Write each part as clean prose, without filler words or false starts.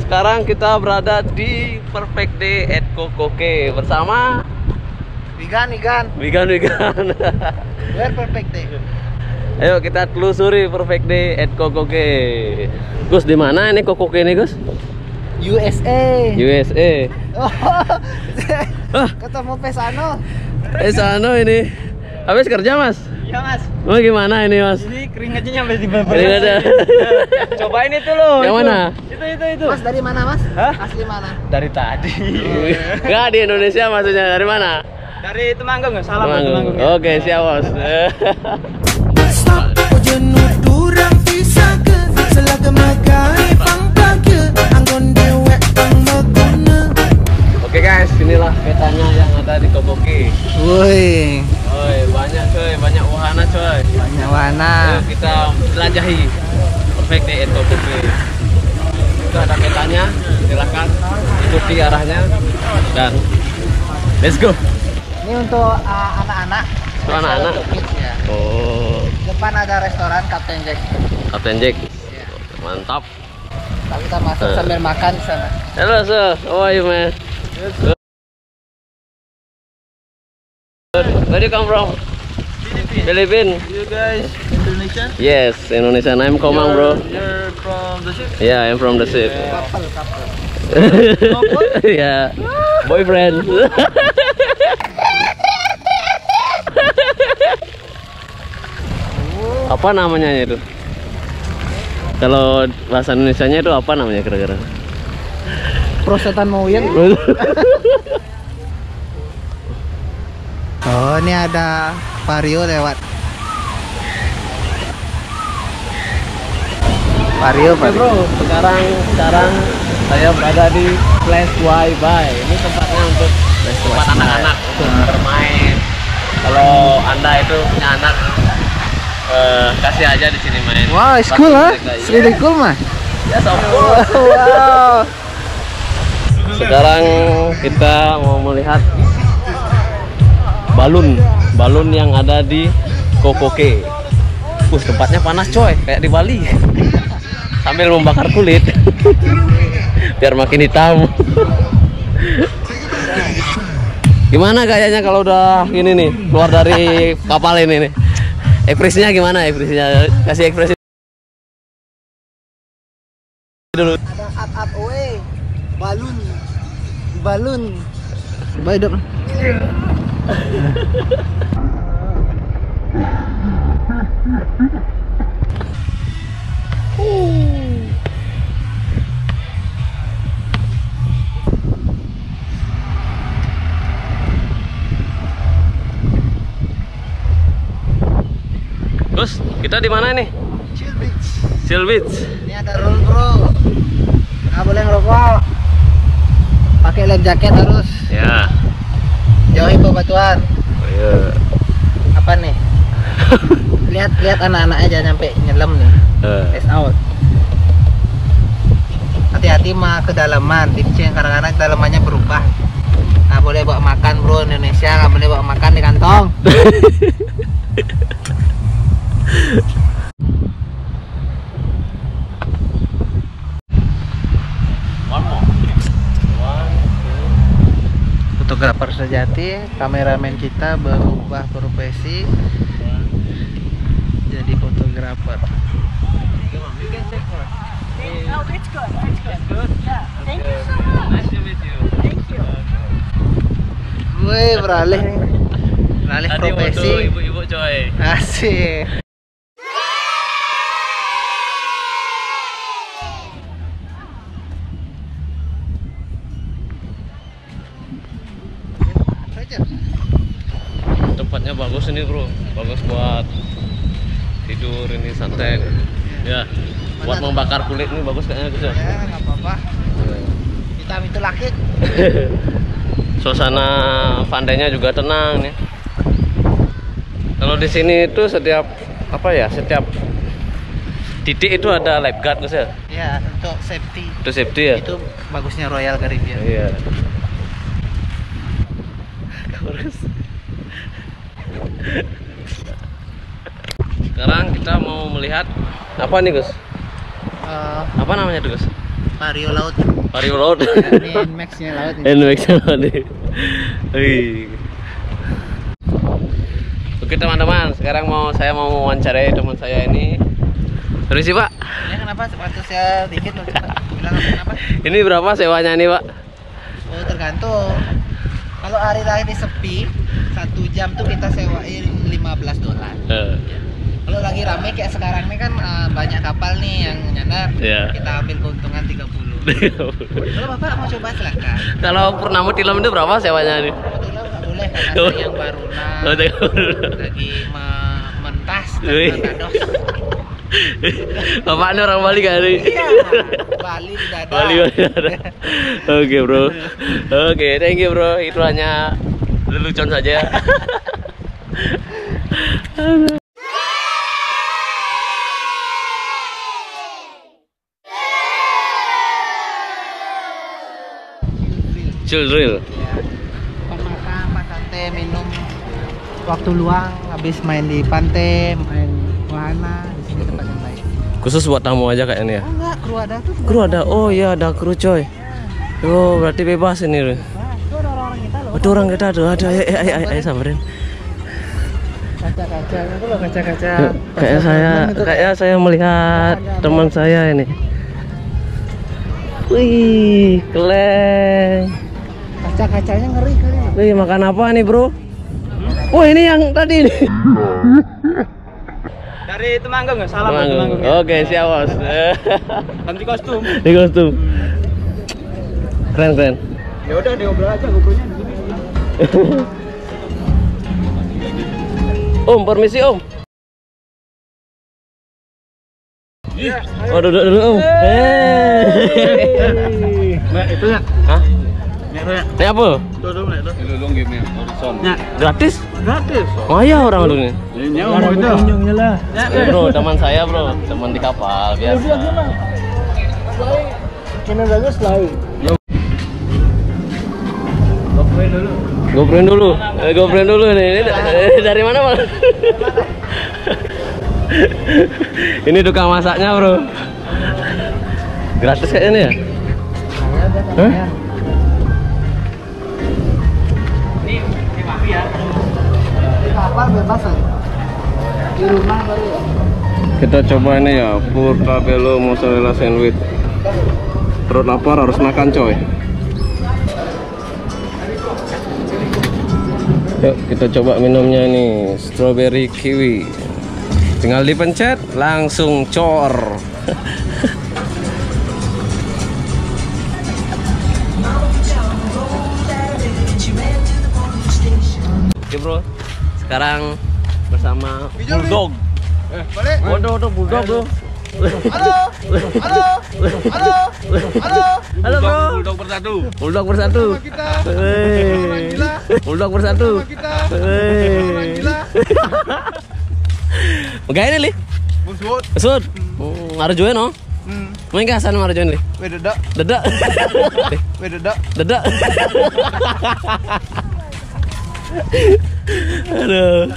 sekarang kita berada di Perfect Day at Kokoke bersama Wigan. Wigan. Where Perfect Day? Ayo kita telusuri Perfect Day at Kokoke. Gus, di mana ini Kokoke ini, Gus? USA. Oh, ketemu Pesano. Pesano ini. Habis kerja, Mas? Iya, Mas. Oh, gimana ini, Mas? Ini keringatnya nyampe di bawah. Keringatnya. Cobain itu loh. Yang mana? Itu. Mas dari mana, Mas? Hah? Asli mana? Dari tadi. Enggak, di Indonesia maksudnya. Dari mana? Dari Temanggung, salam Temanggung. Oke, siap, Bos. Oke guys, inilah petanya yang ada di Kokoke. Woi, Banyak coy, banyak wahana coy. banyak warna. Ayo kita jelajahi Perfect Day at Kokoke. Itu ada petanya, silakan ikuti arahnya dan let's go. Ini untuk anak-anak. Untuk anak-anak? Untuk kids ya. Oh, Depan ada restoran Captain Jack. Kapten Jack. Mantap. Ntar kita masuk sambil makan di sana. Hello sir, how are you man? Good. Where do you come from? Philippines. You guys Indonesia? Yes, Indonesian. I'm Komang bro. You're from the ship? Yeah, I'm from the ship. Couple. Yeah, boyfriend. Apa namanya itu? Kalau bahasa Indonesianya itu apa namanya kira-kira? Prosetan Moyen. Oh, ini ada Vario lewat. Vario. Bro, sekarang saya berada di Place Wi-Fi. Ini tempatnya untuk tempat anak-anak untuk bermain. Kalau Anda itu punya anak, kasih aja di sini main. Wow, it's cool, huh? It's really cool, mah. Ya, of course. Wow. Sekarang kita mau melihat balon yang ada di Kokoke. Tempatnya panas coy, kayak di Bali. Sambil membakar kulit biar makin hitam. Gimana kayaknya kalau udah ini nih keluar dari kapal ini nih? Ekspresinya gimana ekspresinya? Kasih ekspresi dulu. Ada up away. Balun. Baik dong. Gus, kita di mana nih? Chill Beach. Ini ada rule bro. Nggak boleh ngerokok. Pakai life jacket harus. Ya. Jauhi bebatuan. Oh, iya. Apa nih? lihat anak-anak aja nyampe nyelam nih. Face out. Hati-hati mah kedalaman. Tipsnya yang kadang-kadang kedalamannya berubah. Nggak boleh bawa makan bro, Indonesia nggak boleh bawa makan di kantong. Fotografer sejati, kameramen kita berubah profesi jadi fotografer. No, it's good. Yeah. Thank you so much. Nice to meet you. Thank you. Woi, beralih Tadi profesi. foto ibu-ibu coy. Asik. Tempatnya bagus ini bro, bagus buat tidur ini santai. Ya, buat membakar kulit ini bagus kayaknya Gus. Ya, nggak apa-apa. Hitam itu laki. Suasana pantainya juga tenang nih. Kalau di sini itu setiap titik itu ada lifeguard Gus ya? Ya, untuk safety. Itu safety ya? Itu bagusnya Royal Caribbean. Iya. Sekarang kita mau melihat apa nih Gus? Apa namanya tuh Gus? Vario laut. Vario laut. Ini Nmax-nya laut ini. Nmax-nya laut. Wih. Oke teman-teman, sekarang saya mau mewawancarai teman saya ini. Terus sih Pak? Ini kenapa sepatu saya dikit loh, Pak? Bilang kenapa? Ini berapa sewanya nih Pak? Oh, tergantung. Kalau hari lagi sepi, 1 jam tuh kita sewain $15. Kalau lagi rame kayak sekarang ini kan banyak kapal nih yang nyandar, kita ambil keuntungan 30. Kalau Bapak mau coba silakan. Kalau Purnama Tilam itu berapa sewanya nih? Kebetulan nggak boleh karena saya yang baru lagi mentas dan mendados. Bapak ini orang Bali kan nih? Iya, Bali di dada. Bali. Oke bro. Oke, thank you bro. Itu hanya lelucon saja. Chill drill. Pantai minum waktu luang habis main di pantai, main wahana di sini tempat yang baik. Khusus buat tamu aja kayaknya ya? Oh enggak, kru ada tuh. Kru ada? Oh iya ada kru coy. Oh berarti bebas ini loh. Itu ada orang kita loh. Ada orang kita tuh, ada. Ayo sabarin. Kaca-kaca itu loh, kaca-kaca. Kayak saya melihat teman saya ini. Wih, keren. Kaca-kacanya ngeri kali. Wih, makan apa nih, Bro? Oh, ini yang tadi nih. Dari Temanggung nggak? Salam dari Temanggung. Oke, siap, Bos. Ganti kostum. Di kostum. Keren. Ya udah diobrol aja ngobrolnya. Om, permisi, Om. Oh, duduk dulu, Om. Mbak, itu ya? Hah? Ini apa? Gratis? Gratis. Maya orang dulu nih. Nyawa itu. Bro, teman saya bro, teman di kapal biasa. GoPro dulu nih. Ini dari mana bang? Ini tukang masaknya bro. Gratis kayaknya nih ya? Hah? Kapal bebas aja. Di rumah baru ya. Kita coba ini ya, Portobello mozzarella sandwich. Perut lapar harus makan coy. Yuk kita coba minumnya nih, strawberry kiwi. Tinggal dipencet, langsung cor. Oke bro, sekarang bersama Bulldog. Balik. Waduh, Bulldog bro. Halo bro. Bulldog bersatu. Bulldog bersatu. Bulldog bersatu. Magain li. Busut. Ngarjoin no. Main kasan ngarjoin li. Dedak. Dedak. Dedak. Aduh.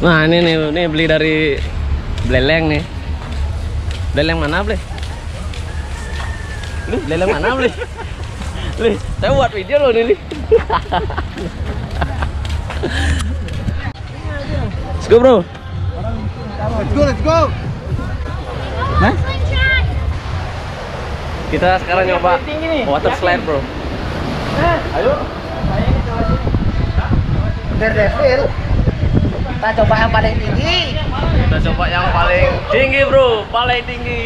Nah ini nih beli dari Beleleng nih. Beleleng mana beli? Beleleng mana beli? Li, saya buat video loh nih. Let's go bro. Let's go. Nah? Kita sekarang nyoba water slide bro. Ayo. Devil. Kita coba yang paling tinggi. Kita coba yang paling tinggi bro, paling tinggi.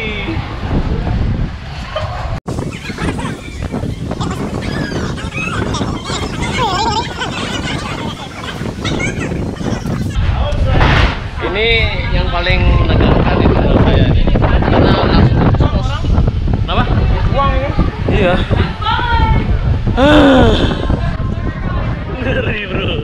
Ini yang paling menegangkan itu menurut saya nih. Karena langsung terus. Kenapa? Uang ini? Iya. Ngeri bro.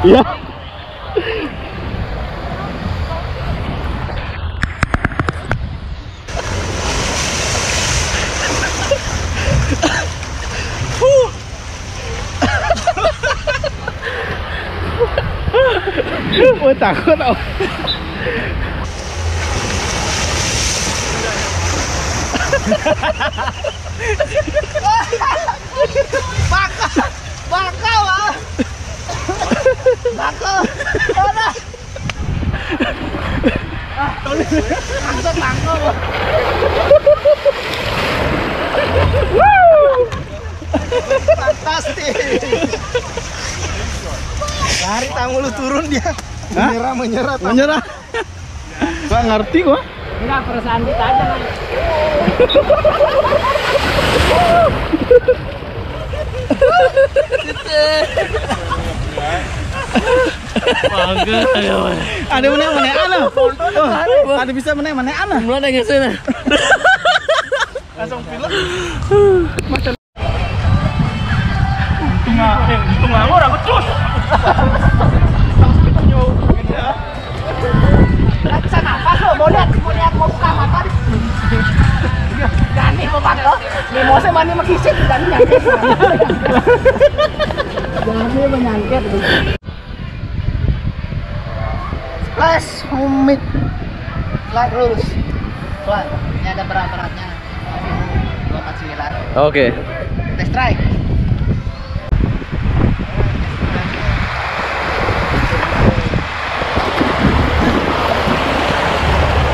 Iya. Ôi takut tau. Bakal ah. Bakal. Mana? Langsung bakal. Fantastis. Lari tamu lu turun dia. Menyerah. Gak ngerti gua. Enggak, perasaan kita aja kan. Ada mana ana. Ada bisa mana ana. Mana yang sana? Langsung pilek. Tunggu orang becus. Tarik nafas lo, mau lihat mau buka mata. Gani mau bakal. Mimose mani makisit dan nyangkut. Gani menyangkut. Splash homemade flight rules. Flight. Ini ada berat-beratnya. 249. Oke. Let's try.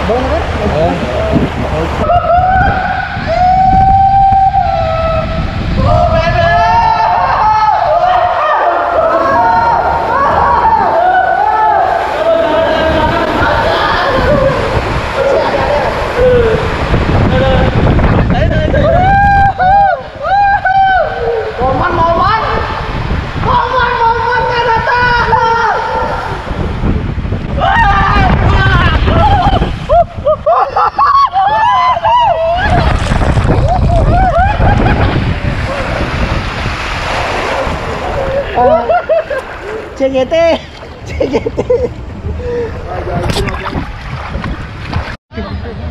Boleh kan? CGT.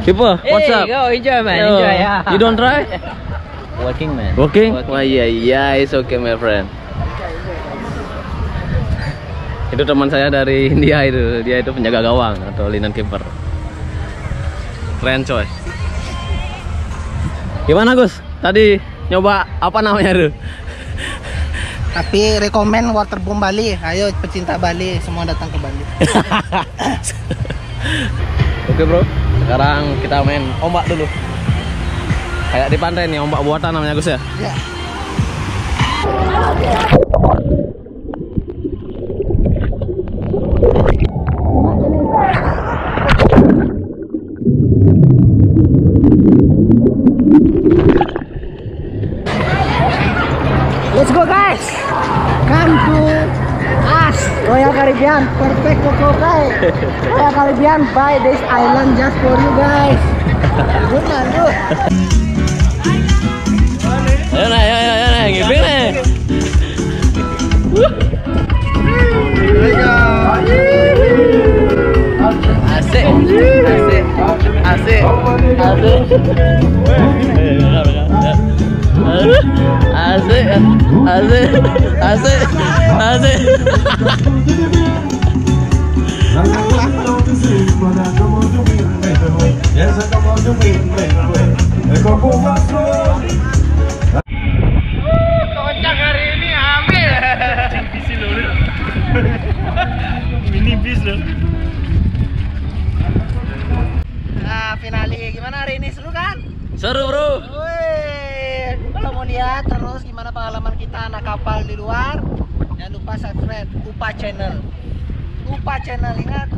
Keeper, what's up? Go enjoy man, Yo, enjoy ya. You don't try? Working man. Working? Wah iya, it's okay my friend. Itu teman saya dari India itu, dia itu penjaga gawang atau linen keeper. Keren coy. Gimana Gus? Tadi nyoba apa namanya tuh? Tapi rekomen waterboom Bali. Ayo pecinta Bali semua datang ke Bali. Oke bro, sekarang kita main ombak dulu. Kayak di pantai nih, ombak buatan namanya Gus ya? Ya. Let's go guys. Come to us, Royal Caribbean. Perfect Coco guys. Royal Caribbean buy this island just for you guys. Good man, good. Ayo, ngipin nih. Asik. Kocak hari ini hamil. Bisi loh. Mini bis loh. Nah, finale gimana hari ini, seru kan? Seru bro. Wih, kalau mau lihat terus gimana pengalaman kita anak kapal di luar, jangan lupa subscribe UPA Channel. UPA Channel, ingat.